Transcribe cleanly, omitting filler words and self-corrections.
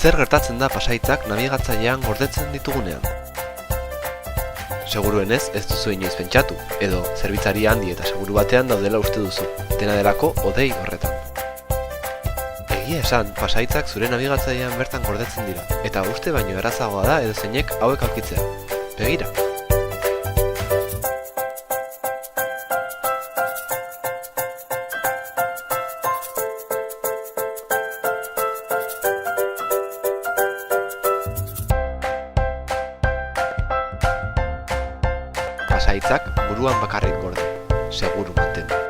Zer gertatzen da Pasahitzak nabigatzailean gordetzen ditugunean? Seguruenez ez duzu inoiz pentsatu, edo zerbitzari handi eta seguru batean daudela uste duzu, dena delako hodei horretan. Egia esan, Pasahitzak zure nabigatzailean bertan gordetzen dira, eta uste baino errazagoa da edozeinek hauek aurkitzea. Begira! Pasahitzak buruan bakarrik gorde, seguru mantendu.